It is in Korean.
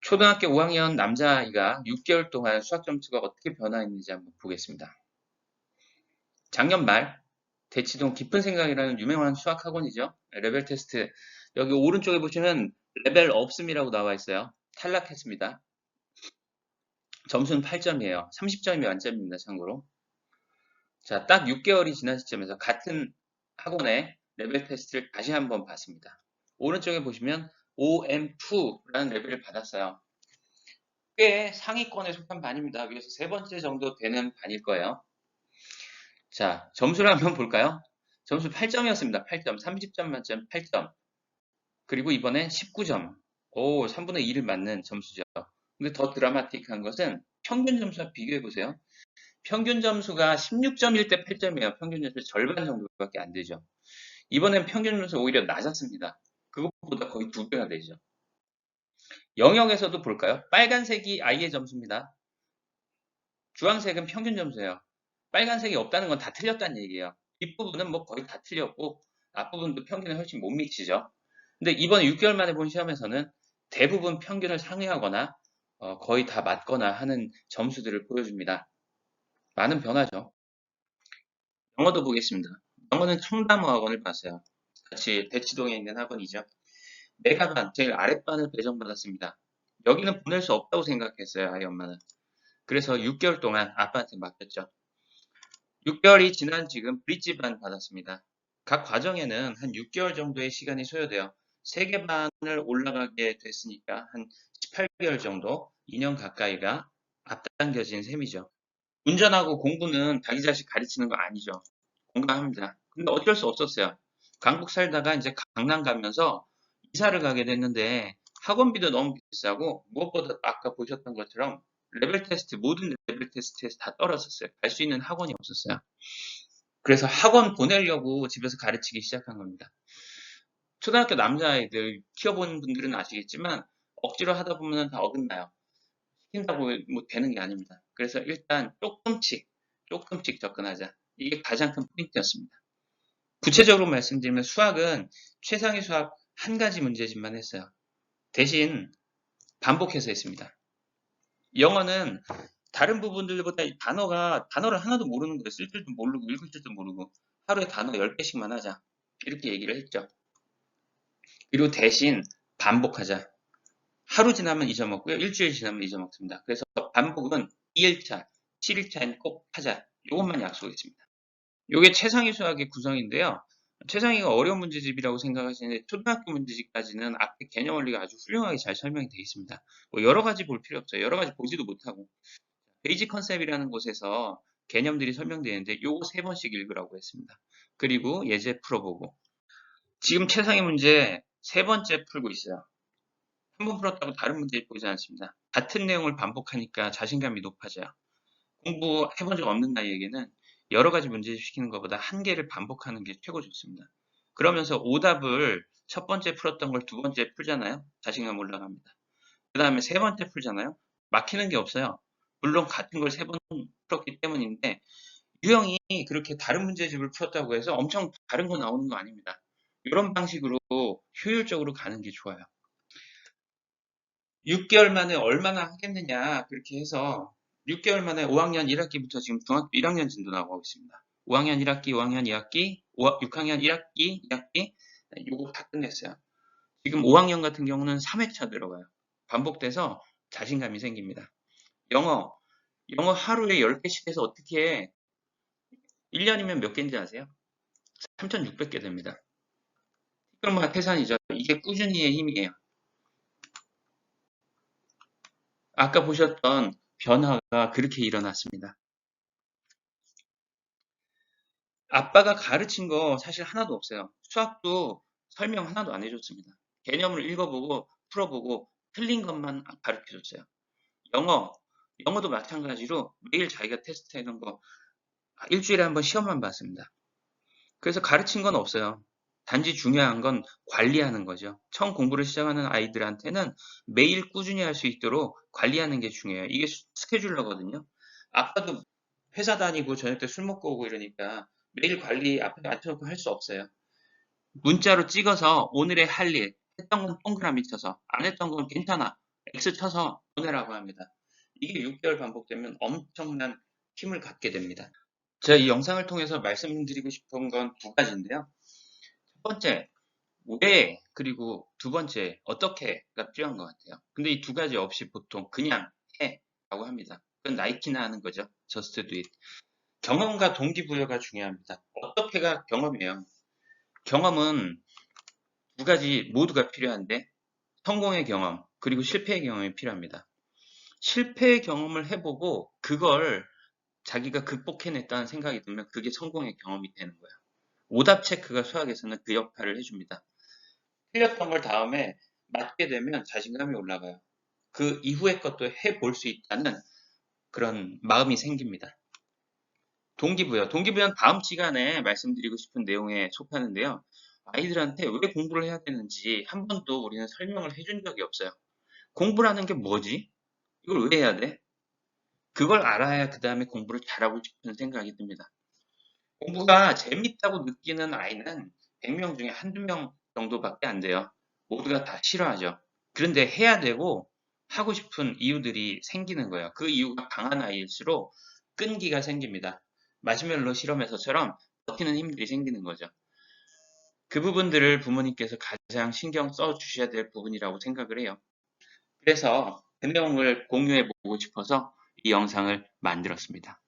초등학교 5학년 남자아이가 6개월 동안 수학 점수가 어떻게 변화했는지 한번 보겠습니다. 작년 말 대치동 깊은 생각이라는 유명한 수학 학원이죠. 레벨 테스트. 여기 오른쪽에 보시면 레벨 없음이라고 나와 있어요. 탈락했습니다. 점수는 8점이에요. 30점이 만점입니다. 참고로. 자, 딱 6개월이 지난 시점에서 같은 학원의 레벨 테스트를 다시 한번 봤습니다. 오른쪽에 보시면 OM2라는 레벨을 받았어요. 꽤 상위권에 속한 반입니다. 그래서 세 번째 정도 되는 반일 거예요. 자, 점수를 한번 볼까요? 점수 8점이었습니다. 8점. 30점 만점 8점. 그리고 이번엔 19점. 오, 3분의 2를 맞는 점수죠. 근데 더 드라마틱한 것은 평균 점수와 비교해 보세요. 평균 점수가 16점일 때 8점이에요. 평균 점수 절반 정도밖에 안 되죠. 이번엔 평균 점수 오히려 낮았습니다. 그것보다 거의 2배가 되죠. 영역에서도 볼까요? 빨간색이 아이의 점수입니다. 주황색은 평균 점수예요. 빨간색이 없다는 건 다 틀렸다는 얘기예요. 뒷부분은 뭐 거의 다 틀렸고 앞부분도 평균에 훨씬 못 미치죠. 근데 이번에 6개월 만에 본 시험에서는 대부분 평균을 상회하거나 거의 다 맞거나 하는 점수들을 보여줍니다. 많은 변화죠. 영어도 보겠습니다. 영어는 청담호 학원을 봤어요. 같이 대치동에 있는 학원이죠. 메가반, 제일 아랫반을 배정받았습니다. 여기는 보낼 수 없다고 생각했어요, 아이 엄마는. 그래서 6개월 동안 아빠한테 맡겼죠. 6개월이 지난 지금 브릿지반 받았습니다. 각 과정에는 한 6개월 정도의 시간이 소요돼요. 3개 반을 올라가게 됐으니까 한 18개월 정도, 2년 가까이가 앞당겨진 셈이죠. 운전하고 공부는 자기 자식 가르치는 거 아니죠. 공감합니다. 근데 어쩔 수 없었어요. 강북 살다가 이제 강남 가면서 이사를 가게 됐는데 학원비도 너무 비싸고 무엇보다 아까 보셨던 것처럼 레벨 테스트, 모든 레벨 테스트에서 다 떨어졌어요. 갈 수 있는 학원이 없었어요. 그래서 학원 보내려고 집에서 가르치기 시작한 겁니다. 초등학교 남자아이들 키워본 분들은 아시겠지만 억지로 하다 보면 다 어긋나요. 시킨다고 뭐 되는 게 아닙니다. 그래서 일단 조금씩 접근하자. 이게 가장 큰 포인트였습니다. 구체적으로 말씀드리면 수학은 최상위 수학 한 가지 문제집만 했어요. 대신 반복해서 했습니다. 영어는 다른 부분들보다 단어를 하나도 모르는 거예요. 쓸 줄도 모르고 읽을 줄도 모르고 하루에 단어 10개씩만 하자. 이렇게 얘기를 했죠. 그리고 대신 반복하자. 하루 지나면 잊어먹고요. 일주일 지나면 잊어먹습니다. 그래서 반복은 2일차, 7일차엔 꼭 하자. 이것만 약속했습니다. 이게 최상위 수학의 구성인데요. 최상위가 어려운 문제집이라고 생각하시는데 초등학교 문제집까지는 앞에 개념 원리가 아주 훌륭하게 잘 설명이 되어 있습니다. 뭐 여러 가지 볼 필요 없어요. 여러 가지 보지도 못하고. 베이직 컨셉이라는 곳에서 개념들이 설명되어 있는데 요거 3번씩 읽으라고 했습니다. 그리고 예제 풀어보고. 지금 최상위 문제 3번째 풀고 있어요. 한 번 풀었다고 다른 문제 보이지 않습니다. 같은 내용을 반복하니까 자신감이 높아져요. 공부해본 적 없는 나이에게는 여러 가지 문제집 시키는 것보다 한 개를 반복하는 게 최고 좋습니다. 그러면서 오답을 첫 번째 풀었던 걸 두 번째 풀잖아요. 자신감 올라갑니다. 그 다음에 세 번째 풀잖아요. 막히는 게 없어요. 물론 같은 걸 3번 풀었기 때문인데 유형이 그렇게 다른 문제집을 풀었다고 해서 엄청 다른 거 나오는 거 아닙니다. 이런 방식으로 효율적으로 가는 게 좋아요. 6개월 만에 얼마나 하겠느냐 그렇게 해서 6개월 만에 5학년 1학기부터 지금 중학교 1학년 진도 나오고 있습니다. 5학년 1학기, 5학년 2학기, 6학년 1학기, 2학기 요거 다 끝냈어요. 지금 5학년 같은 경우는 3회차 들어가요. 반복돼서 자신감이 생깁니다. 영어 하루에 10개씩 해서 어떻게 1년이면 몇 개인지 아세요? 3,600개 됩니다. 티끌모아 태산이죠. 이게 꾸준히의 힘이에요. 아까 보셨던 변화가 그렇게 일어났습니다. 아빠가 가르친 거 사실 하나도 없어요. 수학도 설명 하나도 안 해줬습니다. 개념을 읽어보고 풀어보고 틀린 것만 가르쳐줬어요. 영어도 마찬가지로 매일 자기가 테스트 해놓은 거 일주일에 한번 시험만 봤습니다. 그래서 가르친 건 없어요. 단지 중요한 건 관리하는 거죠. 처음 공부를 시작하는 아이들한테는 매일 꾸준히 할 수 있도록 관리하는 게 중요해요. 이게 스케줄러거든요. 아빠도 회사 다니고 저녁 때 술 먹고 오고 이러니까 매일 관리 앞에 앉혀놓고 할 수 없어요. 문자로 찍어서 오늘의 할 일, 했던 건 동그라미 쳐서 안 했던 건 괜찮아. X 쳐서 보내라고 합니다. 이게 6개월 반복되면 엄청난 힘을 갖게 됩니다. 제가 이 영상을 통해서 말씀드리고 싶은 건 두 가지인데요. 첫 번째, 왜, 그리고 두 번째, 어떻게가 필요한 것 같아요. 근데 이 두 가지 없이 보통 그냥 해 라고 합니다. 그건 나이키나 하는 거죠. Just do it. 경험과 동기부여가 중요합니다. 어떻게가 경험이에요. 경험은 두 가지 모두가 필요한데 성공의 경험 그리고 실패의 경험이 필요합니다. 실패의 경험을 해보고 그걸 자기가 극복해냈다는 생각이 들면 그게 성공의 경험이 되는 거예요. 오답 체크가 수학에서는 그 역할을 해줍니다. 틀렸던 걸 다음에 맞게 되면 자신감이 올라가요. 그 이후의 것도 해볼 수 있다는 그런 마음이 생깁니다. 동기부여. 동기부여는 다음 시간에 말씀드리고 싶은 내용에 속하는데요. 아이들한테 왜 공부를 해야 되는지 한 번도 우리는 설명을 해준 적이 없어요. 공부라는 게 뭐지? 이걸 왜 해야 돼? 그걸 알아야 그 다음에 공부를 잘하고 싶은 생각이 듭니다. 공부가 재밌다고 느끼는 아이는 100명 중에 한두 명 정도밖에 안 돼요. 모두가 다 싫어하죠. 그런데 해야 되고 하고 싶은 이유들이 생기는 거예요. 그 이유가 강한 아이일수록 끈기가 생깁니다. 마시멜로 실험에서처럼 버티는 힘들이 생기는 거죠. 그 부분들을 부모님께서 가장 신경 써 주셔야 될 부분이라고 생각을 해요. 그래서 그 내용을 공유해 보고 싶어서 이 영상을 만들었습니다.